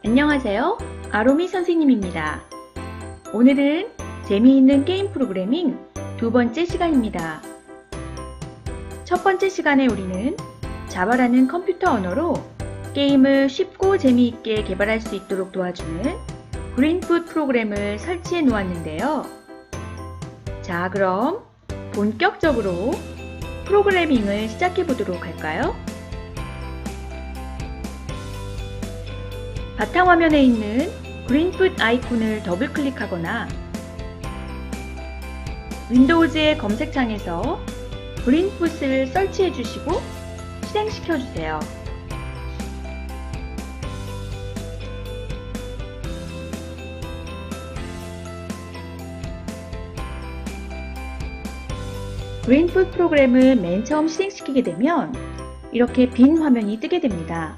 안녕하세요. 아로미 선생님입니다. 오늘은 재미있는 게임 프로그래밍 두 번째 시간입니다. 첫 번째 시간에 우리는 자바라는 컴퓨터 언어로 게임을 쉽고 재미있게 개발할 수 있도록 도와주는 그린풋 프로그램을 설치해 놓았는데요. 자, 그럼 본격적으로 프로그래밍을 시작해 보도록 할까요? 바탕화면에 있는 그린풋 아이콘을 더블 클릭하거나 윈도우즈의 검색창에서 그린풋을 설치해 주시고 실행시켜 주세요. 그린풋 프로그램을 맨 처음 실행시키게 되면 이렇게 빈 화면이 뜨게 됩니다.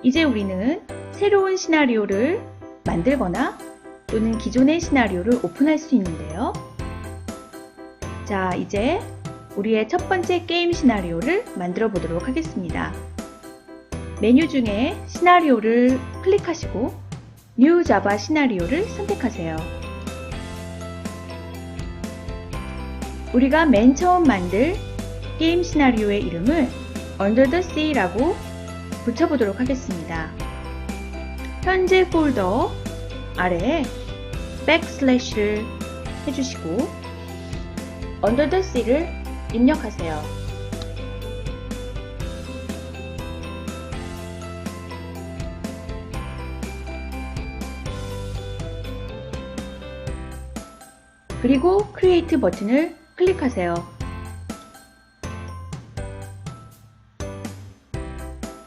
이제 우리는 새로운 시나리오를 만들거나 또는 기존의 시나리오를 오픈할 수 있는데요. 자, 이제 우리의 첫 번째 게임 시나리오를 만들어 보도록 하겠습니다. 메뉴 중에 시나리오를 클릭하시고 New Java 시나리오를 선택하세요. 우리가 맨 처음 만들 게임 시나리오의 이름을 Under the Sea라고 붙여보도록 하겠습니다. 현재 폴더 아래에 백슬래시를 해주시고 Under the Sea를 입력하세요. 그리고 Create 버튼을 클릭하세요.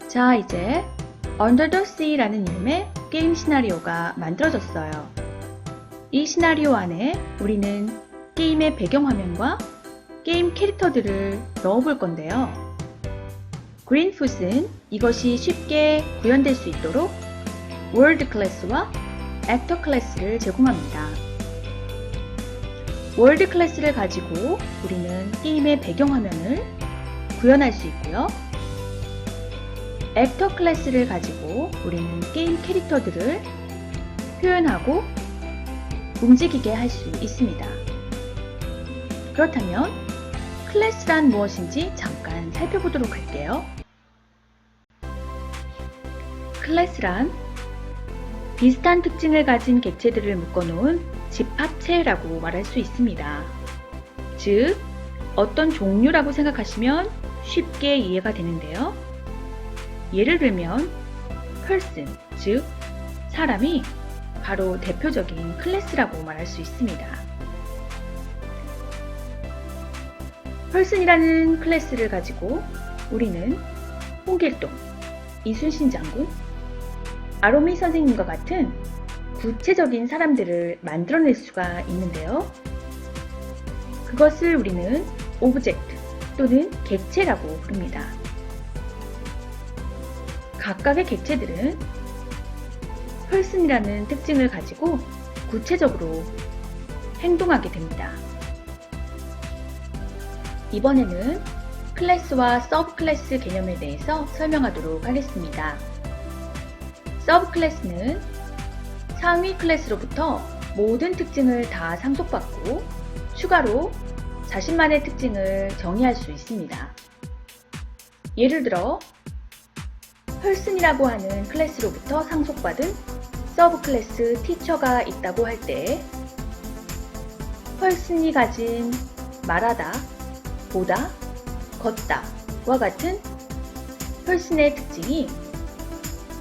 자, 이제 Under the Sea라는 이름의 게임 시나리오가 만들어졌어요. 이 시나리오 안에 우리는 게임의 배경화면과 게임 캐릭터들을 넣어볼 건데요. 그린풋은 이것이 쉽게 구현될 수 있도록 월드 클래스와 액터 클래스를 제공합니다. 월드 클래스를 가지고 우리는 게임의 배경화면을 구현할 수 있고요. 액터 클래스를 가지고 우리는 게임 캐릭터들을 표현하고 움직이게 할 수 있습니다. 그렇다면 클래스란 무엇인지 잠깐 살펴보도록 할게요. 클래스란 비슷한 특징을 가진 객체들을 묶어놓은 집합체라고 말할 수 있습니다. 즉, 어떤 종류라고 생각하시면 쉽게 이해가 되는데요. 예를 들면 person, 즉 사람이 바로 대표적인 클래스라고 말할 수 있습니다. person이라는 클래스를 가지고 우리는 홍길동, 이순신 장군, 아로미 선생님과 같은 구체적인 사람들을 만들어낼 수가 있는데요. 그것을 우리는 오브젝트 또는 객체라고 부릅니다. 각각의 객체들은 person이라는 특징을 가지고 구체적으로 행동하게 됩니다. 이번에는 클래스와 서브 클래스 개념에 대해서 설명하도록 하겠습니다. 서브 클래스는 상위 클래스로부터 모든 특징을 다 상속받고 추가로 자신만의 특징을 정의할 수 있습니다. 예를 들어 person이라고 하는 클래스로부터 상속받은 서브 클래스 티처가 있다고 할 때 person이 가진 말하다, 보다, 걷다와 같은 person의 특징이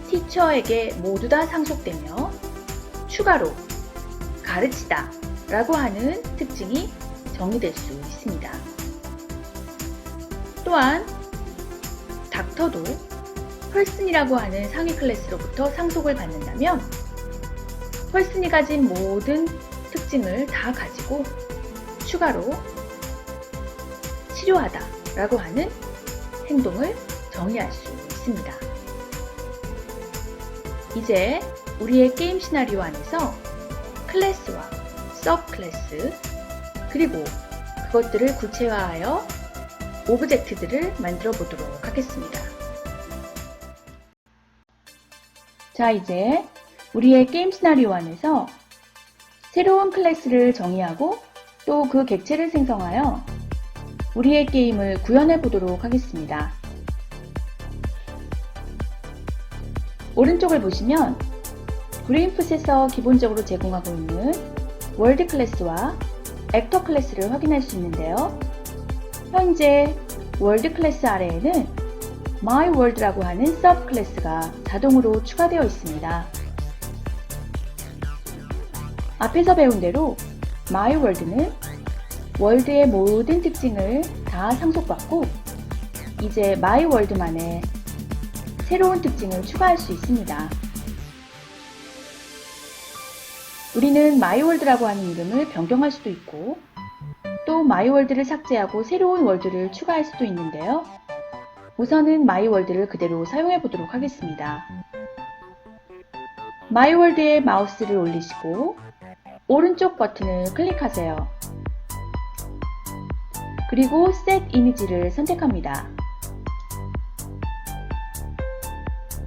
티처에게 모두 다 상속되며 추가로 가르치다 라고 하는 특징이 정의될 수 있습니다. 또한 닥터도 person이라고 하는 상위 클래스로부터 상속을 받는다면 person이 가진 모든 특징을 다 가지고 추가로 치료하다 라고 하는 행동을 정의할 수 있습니다. 이제 우리의 게임 시나리오 안에서 클래스와 서브 클래스 그리고 그것들을 구체화하여 오브젝트들을 만들어 보도록 하겠습니다. 자, 이제 우리의 게임 시나리오 안에서 새로운 클래스를 정의하고 또 그 객체를 생성하여 우리의 게임을 구현해 보도록 하겠습니다. 오른쪽을 보시면 그린풋에서 기본적으로 제공하고 있는 월드 클래스와 액터 클래스를 확인할 수 있는데요. 현재 월드 클래스 아래에는 My World라고 하는 서브 클래스가 자동으로 추가되어 있습니다. 앞에서 배운 대로 My World는 월드의 모든 특징을 다 상속받고 이제 My World만의 새로운 특징을 추가할 수 있습니다. 우리는 My World라고 하는 이름을 변경할 수도 있고 또 My World를 삭제하고 새로운 월드를 추가할 수도 있는데요. 우선은 My World를 그대로 사용해 보도록 하겠습니다. My World에 마우스를 올리시고 오른쪽 버튼을 클릭하세요. 그리고 Set 이미지를 선택합니다.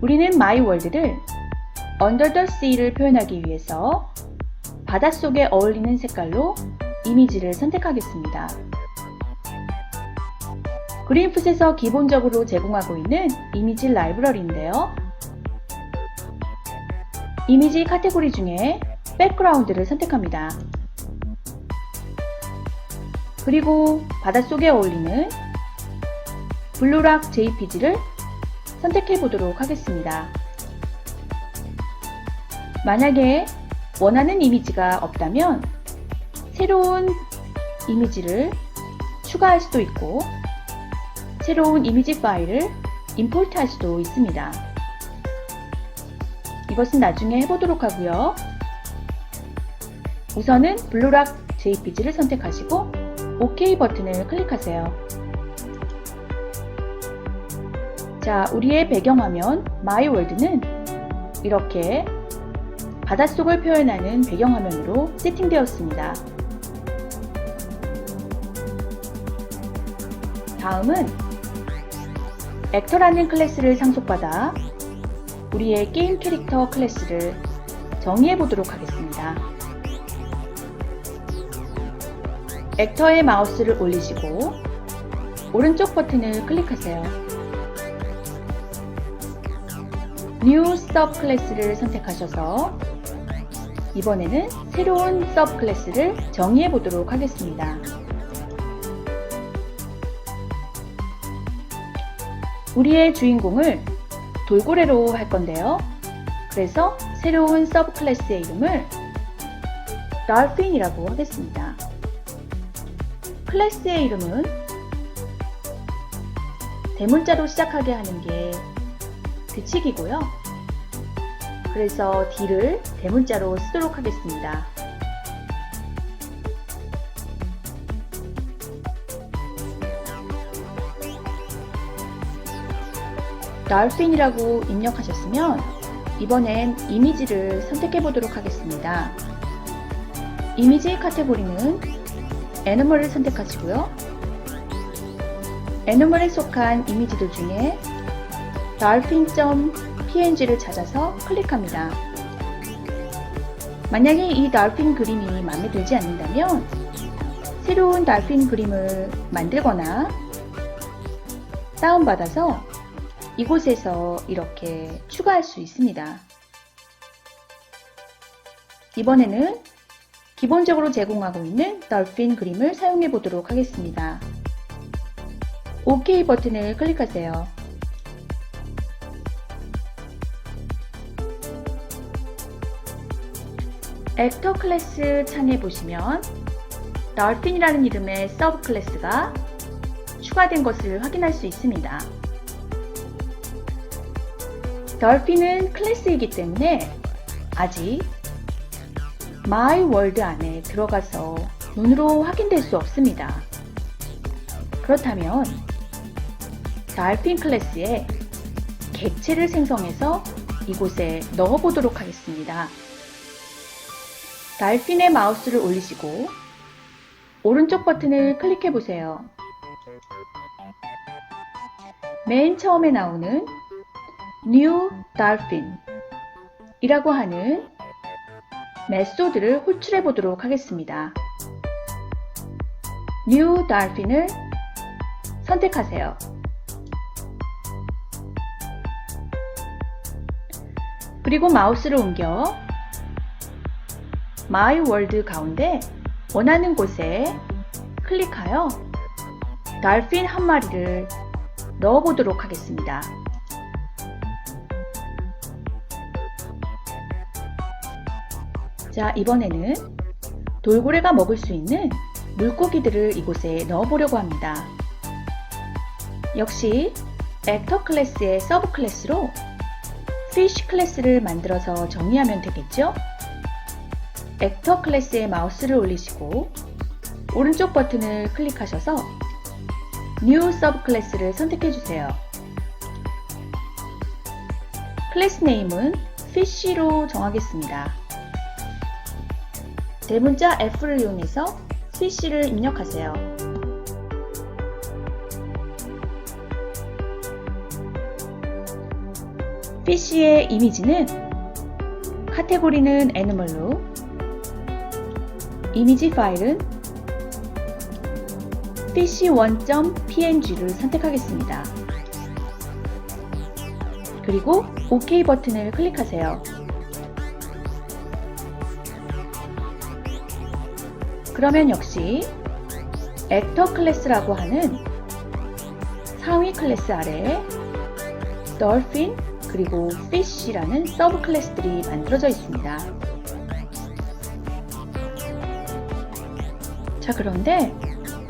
우리는 My World를 Under the Sea를 표현하기 위해서 바닷속에 어울리는 색깔로 이미지를 선택하겠습니다. 그린풋에서 기본적으로 제공하고 있는 이미지 라이브러리인데요. 이미지 카테고리 중에 백그라운드를 선택합니다. 그리고 바닷속에 어울리는 블루락 JPG를 선택해 보도록 하겠습니다. 만약에 원하는 이미지가 없다면 새로운 이미지를 추가할 수도 있고 새로운 이미지 파일을 임포트할 수도 있습니다. 이것은 나중에 해보도록 하고요. 우선은 블루락 JPG를 선택하시고 OK 버튼을 클릭하세요. 자, 우리의 배경화면 My World는 이렇게 바닷속을 표현하는 배경화면으로 세팅되었습니다. 다음은 액터라는 클래스를 상속받아 우리의 게임 캐릭터 클래스를 정의해 보도록 하겠습니다. 액터의 마우스를 올리시고 오른쪽 버튼을 클릭하세요. New Sub 클래스를 선택하셔서 이번에는 새로운 서브 클래스를 정의해 보도록 하겠습니다. 우리의 주인공을 돌고래로 할 건데요. 그래서 새로운 서브 클래스의 이름을 Dolphin이라고 하겠습니다. 클래스의 이름은 대문자로 시작하게 하는 게 규칙이고요. 그래서 D를 대문자로 쓰도록 하겠습니다. Dolphin이라고 입력하셨으면 이번엔 이미지를 선택해 보도록 하겠습니다. 이미지 카테고리는 애니멀을 선택하시고요. 애니멀에 속한 이미지들 중에 dolphin.png를 찾아서 클릭합니다. 만약에 이 dolphin 그림이 마음에 들지 않는다면 새로운 dolphin 그림을 만들거나 다운받아서 이곳에서 이렇게 추가할 수 있습니다. 이번에는 기본적으로 제공하고 있는 dolphin 그림을 사용해 보도록 하겠습니다. OK 버튼을 클릭하세요. 액터 클래스 창에 보시면 dolphin이라는 이름의 서브 클래스가 추가된 것을 확인할 수 있습니다. dolphin은 클래스이기 때문에 아직 My World 안에 들어가서 눈으로 확인될 수 없습니다. 그렇다면 dolphin 클래스에 객체를 생성해서 이곳에 넣어보도록 하겠습니다. dolphin의 마우스를 올리시고 오른쪽 버튼을 클릭해 보세요. 맨 처음에 나오는 New Dolphin 이라고 하는 메소드를 호출해 보도록 하겠습니다. New Dolphin을 선택하세요. 그리고 마우스를 옮겨 My World 가운데 원하는 곳에 클릭하여 달핀 한 마리를 넣어 보도록 하겠습니다. 자, 이번에는 돌고래가 먹을 수 있는 물고기들을 이곳에 넣어 보려고 합니다. 역시 액터 클래스의 서브 클래스로 피쉬 클래스를 만들어서 정의하면 되겠죠? 액터 클래스에 마우스를 올리시고 오른쪽 버튼을 클릭하셔서 New 서브 클래스를 선택해 주세요. 클래스 네임은 Fish로 정하겠습니다. 대문자 F를 이용해서 Fish를 입력하세요. Fish의 이미지는 카테고리는 애니멀로, 이미지 파일은 fish1.png를 선택하겠습니다. 그리고 OK 버튼을 클릭하세요. 그러면 역시 액터 클래스라고 하는 상위 클래스 아래에 dolphin 그리고 fish라는 서브 클래스들이 만들어져 있습니다. 자, 그런데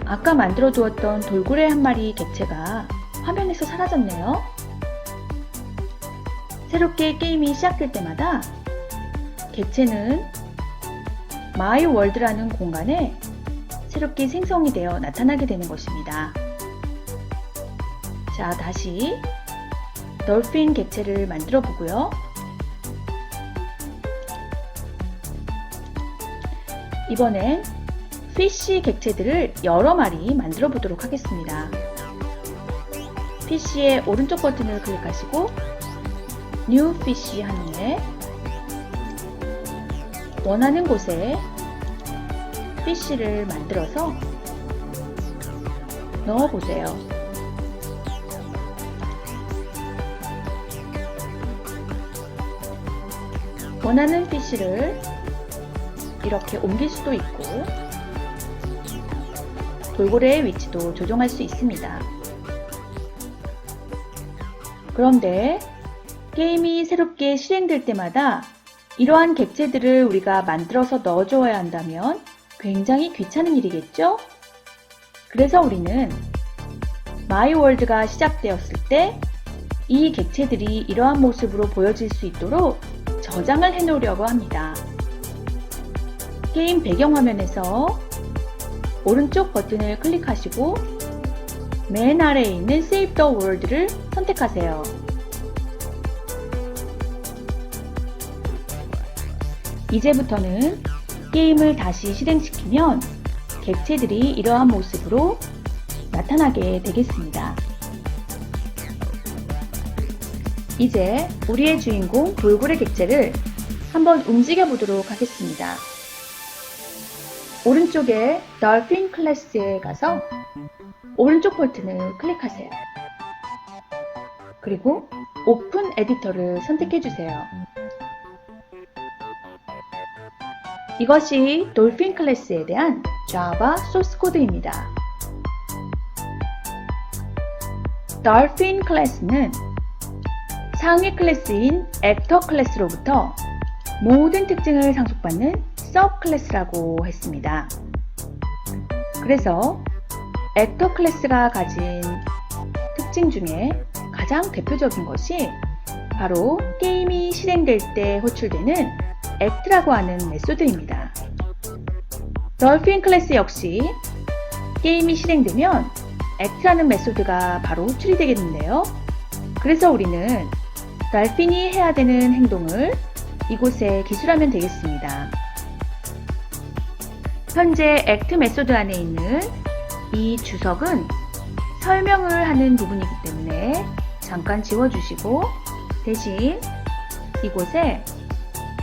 아까 만들어 두었던 돌고래 한 마리 객체가 화면에서 사라졌네요. 새롭게 게임이 시작될 때마다 객체는 My World라는 공간에 새롭게 생성이 되어 나타나게 되는 것입니다. 자, 다시 dolphin 객체를 만들어 보고요. 이번엔 피쉬 객체들을 여러 마리 만들어 보도록 하겠습니다. 피쉬의 오른쪽 버튼을 클릭하시고 New Fish 한 후에 원하는 곳에 피쉬를 만들어서 넣어 보세요. 원하는 피쉬를 이렇게 옮길 수도 있고 돌고래의 위치도 조정할 수 있습니다. 그런데 게임이 새롭게 실행될 때마다 이러한 객체들을 우리가 만들어서 넣어줘야 한다면 굉장히 귀찮은 일이겠죠? 그래서 우리는 마이 월드가 시작되었을 때 이 객체들이 이러한 모습으로 보여질 수 있도록 저장을 해 놓으려고 합니다. 게임 배경화면에서 오른쪽 버튼을 클릭하시고 맨 아래에 있는 Save the World를 선택하세요. 이제부터는 게임을 다시 실행시키면 객체들이 이러한 모습으로 나타나게 되겠습니다. 이제 우리의 주인공 돌고래 객체를 한번 움직여 보도록 하겠습니다. 오른쪽에 Dolphin 클래스에 가서 오른쪽 버튼을 클릭하세요. 그리고 오픈 에디터를 선택해 주세요. 이것이 돌핀 클래스에 대한 자바 소스 코드입니다. dolphin 클래스는 상위 클래스인 액터 클래스로부터 모든 특징을 상속받는 서브 클래스라고 했습니다. 그래서 액터 클래스가 가진 특징 중에 가장 대표적인 것이 바로 게임이 실행될 때 호출되는 act라고 하는 메소드입니다. dolphin 클래스 역시 게임이 실행되면 act라는 메소드가 바로 호출이 되겠는데요. 그래서 우리는 dolphin이 해야 되는 행동을 이곳에 기술하면 되겠습니다. 현재 act 메소드 안에 있는 이 주석은 설명을 하는 부분이기 때문에 잠깐 지워주시고 대신 이곳에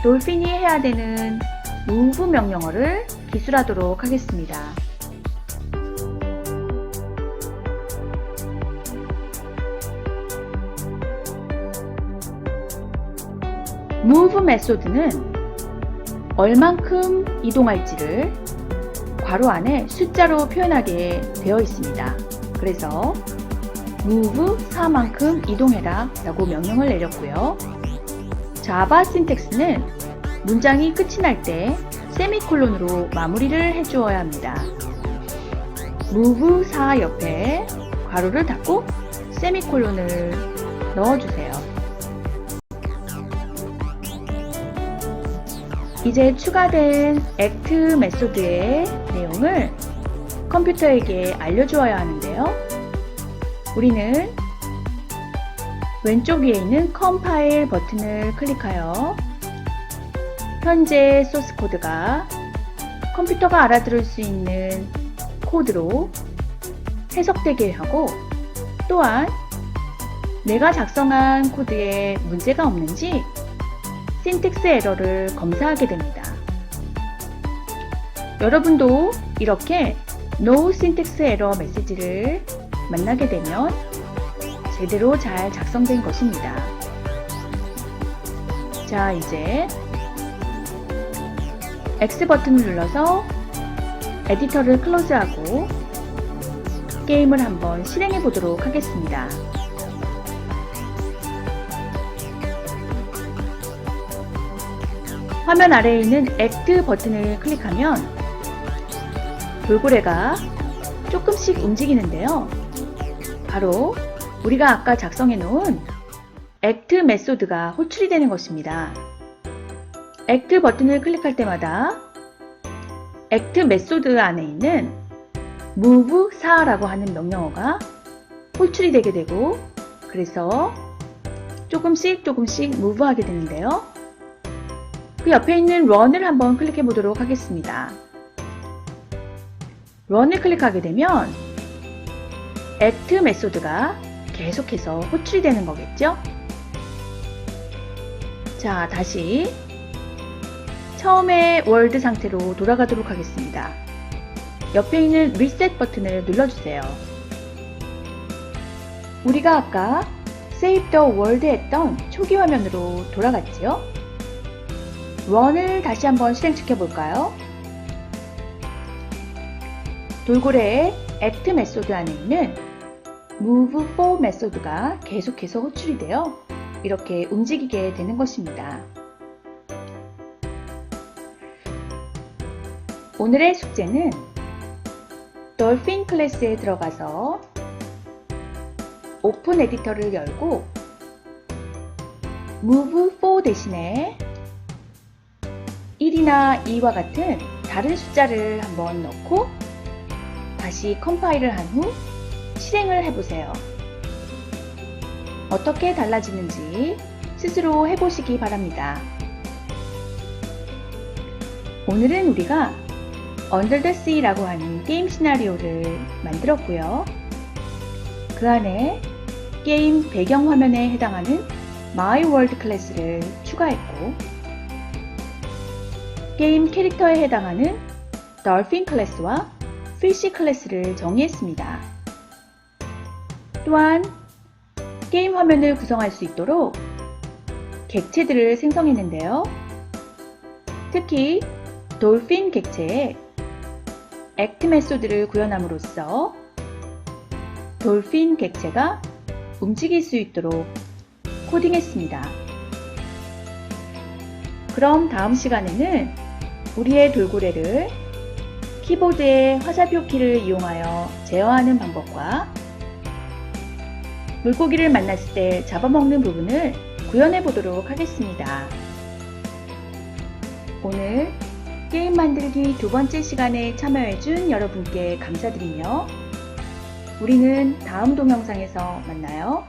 돌핀이 해야 되는 move 명령어를 기술하도록 하겠습니다. move 메소드는 얼만큼 이동할지를 괄호 안에 숫자로 표현하게 되어 있습니다. 그래서 move 4만큼 이동해라 라고 명령을 내렸고요. 자바 신텍스는 문장이 끝이 날 때 세미콜론으로 마무리를 해주어야 합니다. move 4 옆에 괄호를 닫고 세미콜론을 넣어주세요. 이제 추가된 act 메소드의 내용을 컴퓨터에게 알려주어야 하는데요. 우리는 왼쪽 위에 있는 컴파일 버튼을 클릭하여 현재 소스 코드가 컴퓨터가 알아들을 수 있는 코드로 해석되게 하고, 또한 내가 작성한 코드에 문제가 없는지 신텍스 에러를 검사하게 됩니다. 여러분도 이렇게 No Syntax Error 메시지를 만나게 되면 제대로 잘 작성된 것입니다. 자, 이제 X 버튼을 눌러서 에디터를 클로즈하고 게임을 한번 실행해 보도록 하겠습니다. 화면 아래에 있는 Act 버튼을 클릭하면 돌고래가 조금씩 움직이는데요. 바로 우리가 아까 작성해 놓은 Act 메소드가 호출이 되는 것입니다. Act 버튼을 클릭할 때마다 Act 메소드 안에 있는 move 4라고 하는 명령어가 호출이 되게 되고, 그래서 조금씩 move 하게 되는데요. 그 옆에 있는 run을 한번 클릭해 보도록 하겠습니다. run을 클릭하게 되면 act 메소드가 계속해서 호출이 되는 거겠죠? 자, 다시 처음의 월드 상태로 돌아가도록 하겠습니다. 옆에 있는 reset 버튼을 눌러주세요. 우리가 아까 save the world 했던 초기 화면으로 돌아갔지요? run을 다시 한번 실행시켜 볼까요? 돌고래의 act 메소드 안에 있는 move 4 메소드가 계속해서 호출이 되어 이렇게 움직이게 되는 것입니다. 오늘의 숙제는 dolphin 클래스에 들어가서 오픈 에디터를 열고 move 4 대신에 1이나 2와 같은 다른 숫자를 한번 넣고 다시 컴파일을 한 후 실행을 해보세요. 어떻게 달라지는지 스스로 해보시기 바랍니다. 오늘은 우리가 Under the Sea라고 하는 게임 시나리오를 만들었고요. 그 안에 게임 배경 화면에 해당하는 My World 클래스를 추가했고, 게임 캐릭터에 해당하는 Dolphin 클래스와 Fish 클래스를 정의했습니다. 또한 게임 화면을 구성할 수 있도록 객체들을 생성했는데요. 특히 돌핀 객체에 act 메소드를 구현함으로써 돌핀 객체가 움직일 수 있도록 코딩했습니다. 그럼 다음 시간에는 우리의 돌고래를 키보드의 화살표 키를 이용하여 제어하는 방법과 물고기를 만났을 때 잡아먹는 부분을 구현해 보도록 하겠습니다. 오늘 게임 만들기 두 번째 시간에 참여해준 여러분께 감사드리며 우리는 다음 동영상에서 만나요.